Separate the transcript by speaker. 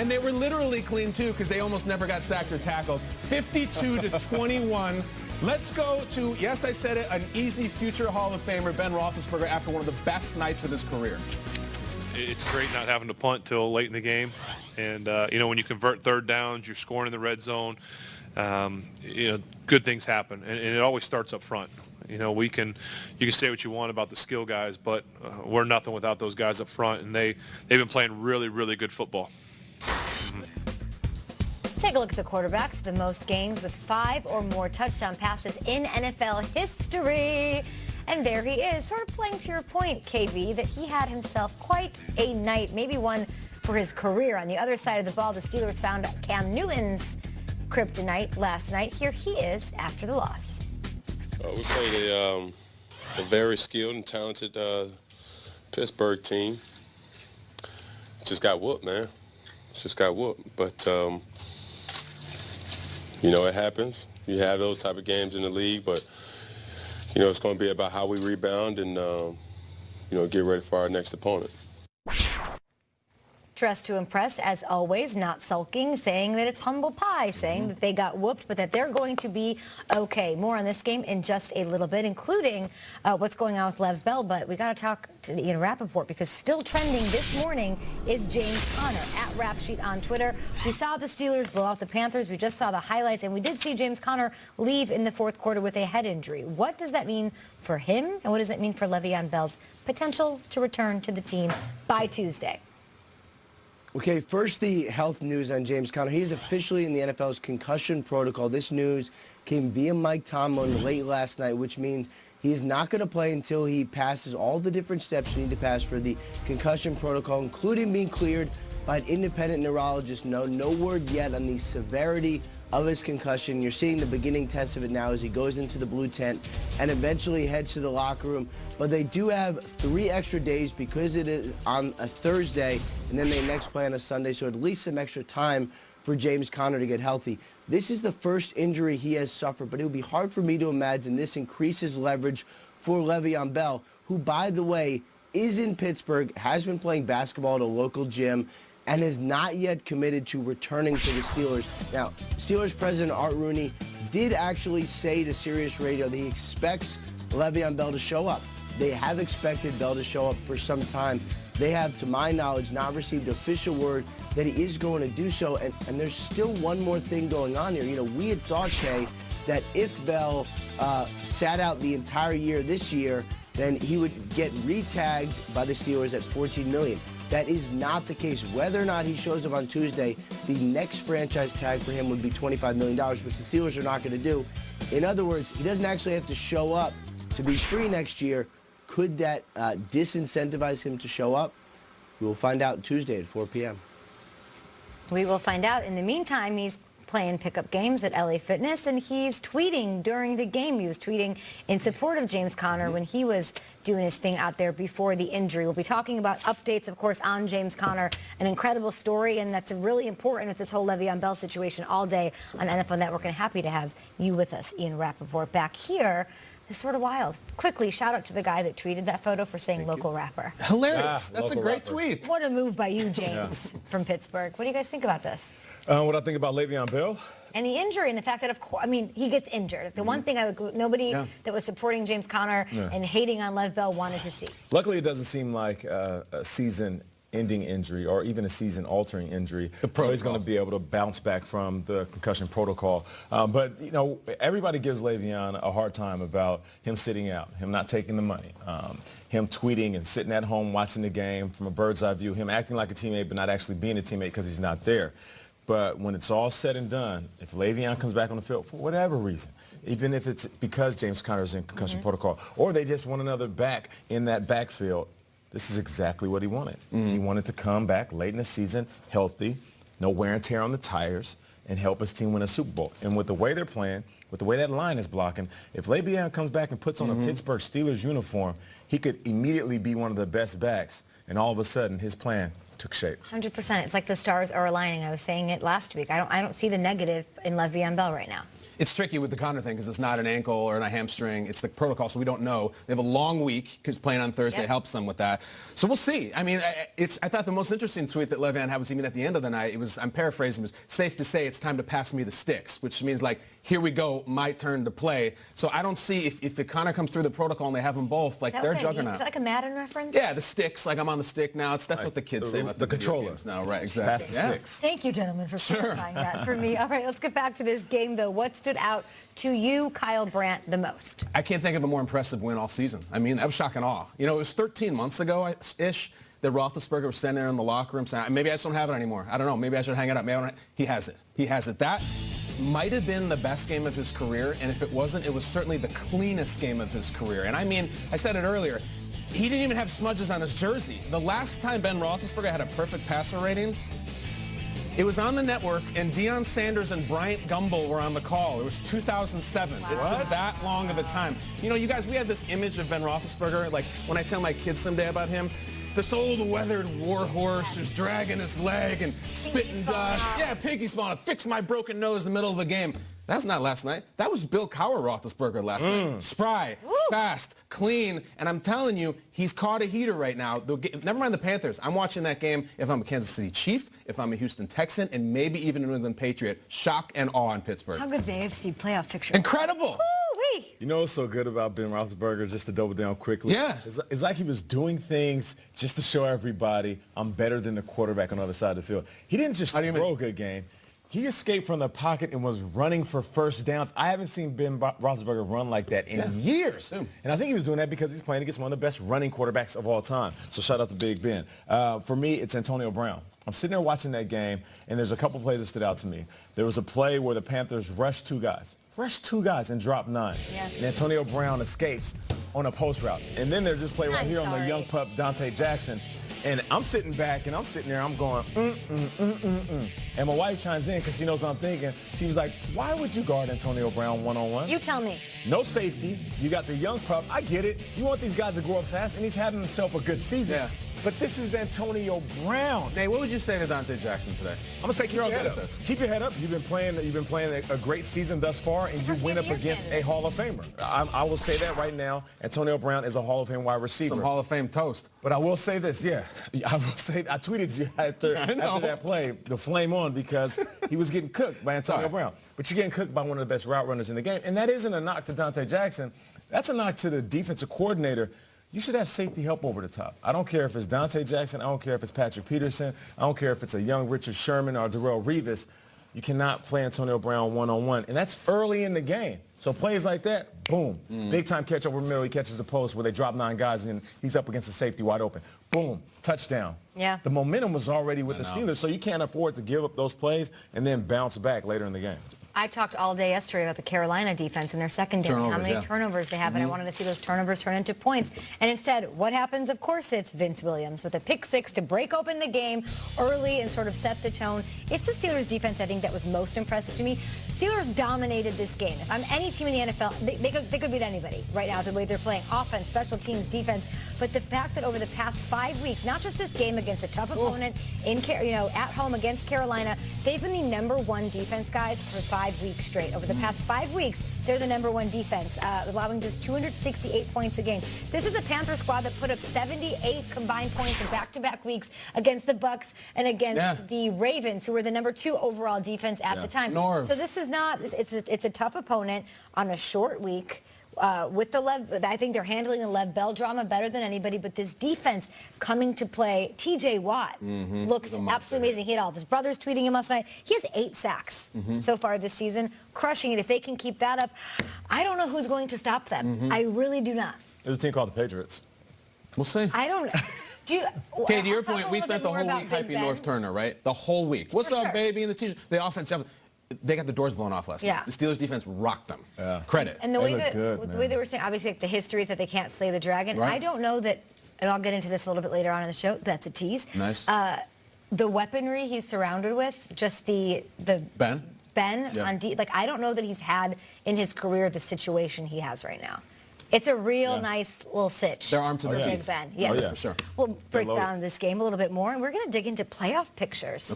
Speaker 1: And they were literally clean, too, because they almost never got sacked or tackled. 52-21. Let's go to, yes, I said it, an easy future Hall of Famer, Ben Roethlisberger, after one of the best nights of his career.
Speaker 2: It's great not having to punt till late in the game. And, when you convert third downs, you're scoring in the red zone, good things happen. And it always starts up front. You can say what you want about the skill guys, but we're nothing without those guys up front. And they've been playing really, really good football.
Speaker 3: Take a look at the quarterbacks, the most games with 5 or more touchdown passes in NFL history. And there he is, sort of playing to your point, KV, that he had himself quite a night, maybe one for his career. On the other side of the ball, the Steelers found Cam Newton's kryptonite last night. Here he is after the loss.
Speaker 4: We played a very skilled and talented Pittsburgh team. Just got whooped, man. Just got whooped. But, it happens. You have those type of games in the league, but, it's going to be about how we rebound and, get ready for our next opponent.
Speaker 3: Dressed to impress, as always, not sulking, saying that it's humble pie, saying that they got whooped, but that they're going to be okay. More on this game in just a little bit, including what's going on with Lev Bell. But we got to talk to Ian Rappaport, because still trending this morning is James Conner at Rap Sheet on Twitter. We saw the Steelers blow out the Panthers. We just saw the highlights, and we did see James Conner leave in the fourth quarter with a head injury. What does that mean for him, and what does that mean for Le'Veon Bell's potential to return to the team by Tuesday?
Speaker 5: Okay, first the health news on James Conner. He is officially in the NFL's concussion protocol. This news came via Mike Tomlin late last night, which means he is not going to play until he passes all the different steps you need to pass for the concussion protocol, including being cleared by an independent neurologist. No word yet on the severity of his concussion. You're seeing the beginning test of it now as he goes into the blue tent and eventually heads to the locker room. But they do have 3 extra days because it is on a Thursday, and then they next play on a Sunday, so at least some extra time for James Conner to get healthy. This is the first injury he has suffered, but it would be hard for me to imagine this increases leverage for Le'Veon Bell, who, by the way, is in Pittsburgh, has been playing basketball at a local gym, and is not yet committed to returning to the Steelers. Now, Steelers president Art Rooney did actually say to Sirius Radio that he expects Le'Veon Bell to show up. They have expected Bell to show up for some time. They have, to my knowledge, not received official word that he is going to do so. And there's still one more thing going on here. We had thought, Kay, that if Bell sat out the entire year this year, then he would get re-tagged by the Steelers at $14 million. That is not the case. Whether or not he shows up on Tuesday, the next franchise tag for him would be $25 million, which the Steelers are not going to do. In other words, he doesn't actually have to show up to be free next year. Could that disincentivize him to show up? We will find out Tuesday at 4 p.m.
Speaker 3: We will find out. In the meantime, he's playing pickup games at LA Fitness, and he's tweeting during the game. He was tweeting in support of James Conner when he was doing his thing out there before the injury. We'll be talking about updates, of course, on James Conner, an incredible story, and that's really important with this whole Le'Veon Bell situation all day on NFL Network, and happy to have you with us, Ian Rappaport, back here. It's sort of wild. Quickly, shout out to the guy that tweeted that photo for saying local rapper.
Speaker 1: Hilarious. That's a great tweet.
Speaker 3: What a move by you, James, from Pittsburgh. What do you guys think about this?
Speaker 6: What I think about Le'Veon Bell?
Speaker 3: And the injury, and the fact that, of course, he gets injured. The one thing nobody that was supporting James Conner and hating on Lev Bell wanted to see.
Speaker 6: Luckily, it doesn't seem like a season-ending injury or even a season-altering injury. He's going to be able to bounce back from the concussion protocol. But, everybody gives Le'Veon a hard time about him sitting out, him not taking the money, him tweeting and sitting at home watching the game from a bird's eye view, him acting like a teammate but not actually being a teammate because he's not there. But when it's all said and done, if Le'Veon comes back on the field for whatever reason, even if it's because James Conner is in concussion protocol, or they just want another back in that backfield, this is exactly what he wanted. He wanted to come back late in the season, healthy, no wear and tear on the tires, and help his team win a Super Bowl. And with the way they're playing, with the way that line is blocking, if Le'Veon comes back and puts on a Pittsburgh Steelers uniform, he could immediately be one of the best backs. And all of a sudden, his plan took shape.
Speaker 3: 100%. It's like the stars are aligning. I was saying it last week. I don't see the negative in Le'Veon Bell right now.
Speaker 1: It's tricky with the Connor thing because it's not an ankle or a hamstring. It's the protocol, so we don't know. They have a long week because playing on Thursday helps them with that. So we'll see. I mean, I thought the most interesting tweet that Le'Veon had was even at the end of the night. It was, I'm paraphrasing, it was safe to say it's time to pass me the sticks, which means like, here we go, my turn to play. So I don't see if it kind of comes through the protocol and they have them both, like they're juggernaut.
Speaker 3: Is that like a Madden reference?
Speaker 1: Yeah, the sticks, like I'm on the stick now. That's what the kids say about the
Speaker 6: controller
Speaker 1: now, right? Exactly.
Speaker 6: Pass the sticks.
Speaker 3: Thank you, gentlemen, for clarifying that for me. All right, let's get back to this game, though. What stood out to you, Kyle Brandt, the most?
Speaker 1: I can't think of a more impressive win all season. I mean, that was shock and awe. You know, it was 13 months ago-ish that Roethlisberger was standing there in the locker room saying, maybe I just don't have it anymore. I don't know. Maybe I should hang it up. Maybe I don't. He has it. He has it. That might have been the best game of his career, and if it wasn't, it was certainly the cleanest game of his career. And I mean, I said it earlier, he didn't even have smudges on his jersey. The last time Ben Roethlisberger had a perfect passer rating, it was on the network, and Deion Sanders and Bryant Gumbel were on the call. It was 2007. Wow. It's been that long of a time. You know, you guys, we had this image of Ben Roethlisberger, like when I tell my kids someday about him, this old weathered war horse who's dragging his leg and spitting dust. Yeah, piggy spawn. Fix my broken nose in the middle of a game. That was not last night. That was Bill Cowher Roethlisberger last night. Spry, fast, clean, and I'm telling you, he's caught a heater right now. Never mind the Panthers. I'm watching that game if I'm a Kansas City Chief, if I'm a Houston Texan, and maybe even a New England Patriot. Shock and awe in Pittsburgh.
Speaker 3: How good's the AFC playoff picture?
Speaker 1: Incredible.
Speaker 3: Woo-wee.
Speaker 6: You know what's so good about Ben Roethlisberger, just to double down quickly?
Speaker 1: Yeah.
Speaker 6: It's like he was doing things just to show everybody I'm better than the quarterback on the other side of the field. He didn't just throw a good game. He escaped from the pocket and was running for first downs. I haven't seen Ben Roethlisberger run like that in years. And I think he was doing that because he's playing against one of the best running quarterbacks of all time. So shout out to Big Ben. For me, it's Antonio Brown. I'm sitting there watching that game, and there's a couple plays that stood out to me. There was a play where the Panthers rushed two guys and dropped 9. Yeah. And Antonio Brown escapes on a post route. And then there's this play right here on the young pup, Dante Jackson. And I'm sitting back, and I'm sitting there, I'm going, And my wife chimes in because she knows what I'm thinking. She was like, why would you guard Antonio Brown one-on-one?
Speaker 3: You tell me.
Speaker 6: No safety. You got the young pup. I get it. You want these guys to grow up fast, and he's having himself a good season. Yeah. But this is Antonio Brown.
Speaker 1: Hey, what would you say to Dante Jackson today?
Speaker 6: I'm gonna say keep your head up. Keep your head up. You've been playing a great season thus far, and you went up against a Hall of Famer. I will say that right now. Antonio Brown is a Hall of Fame wide receiver.
Speaker 1: Some Hall of Fame toast.
Speaker 6: But I will say this, I will say I tweeted you after that play, the flame on, because he was getting cooked by Antonio Brown. But you're getting cooked by one of the best route runners in the game, and that isn't a knock to Dante Jackson. That's a knock to the defensive coordinator. You should have safety help over the top. I don't care if it's Dante Jackson. I don't care if it's Patrick Peterson. I don't care if it's a young Richard Sherman or Darrelle Revis. You cannot play Antonio Brown one-on-one, and that's early in the game. So plays like that, boom. Big-time catch over the middle. He catches the post where they drop 9 guys, and he's up against the safety wide open. Boom, touchdown.
Speaker 3: Yeah.
Speaker 6: The momentum was already with the Steelers, so you can't afford to give up those plays and then bounce back later in the game.
Speaker 3: I talked all day yesterday about the Carolina defense and their secondary, how many turnovers they have, and I wanted to see those turnovers turn into points. And instead, what happens? Of course, it's Vince Williams with a pick 6 to break open the game early and sort of set the tone. It's the Steelers defense, I think, that was most impressive to me. Steelers dominated this game. If I'm any team in the NFL, they could beat anybody right now, the way they're playing offense, special teams, defense. But the fact that over the past 5 weeks, not just this game against a tough opponent at home against Carolina, they've been the #1 defense, guys, for 5 weeks straight. Over the past 5 weeks, they're the #1 defense, allowing just 268 points a game. This is a Panther squad that put up 78 combined points in back-to-back weeks against the Bucs and against the Ravens, who were the #2 overall defense at the time. So this is not. It's a tough opponent on a short week. With the Lev, I think they're handling the Lev Bell drama better than anybody, but this defense coming to play, TJ Watt looks absolutely amazing. He had all of his brothers tweeting him last night. He has 8 sacks so far this season, crushing it. If they can keep that up, I don't know who's going to stop them. I really do not.
Speaker 6: There's a team called the Patriots.
Speaker 1: We'll see.
Speaker 3: I don't
Speaker 1: Okay, to your point, we spent the whole week hyping North Turner, right? The whole week. What's up, baby? And the T-shirt. The offense. They got the doors blown off last night. The Steelers defense rocked them. Credit.
Speaker 3: And the way they were saying, obviously, like the history is that they can't slay the dragon. I don't know that, and I'll get into this a little bit later on in the show. That's a tease.
Speaker 1: Nice.
Speaker 3: The weaponry he's surrounded with, just the Ben on D. Like, I don't know that he's had in his career the situation he has right now. It's a real nice little sitch.
Speaker 1: They're armed to the teeth.
Speaker 3: Ben. Yes.
Speaker 1: For sure.
Speaker 3: We'll break down this game a little bit more, and we're going to dig into playoff pictures.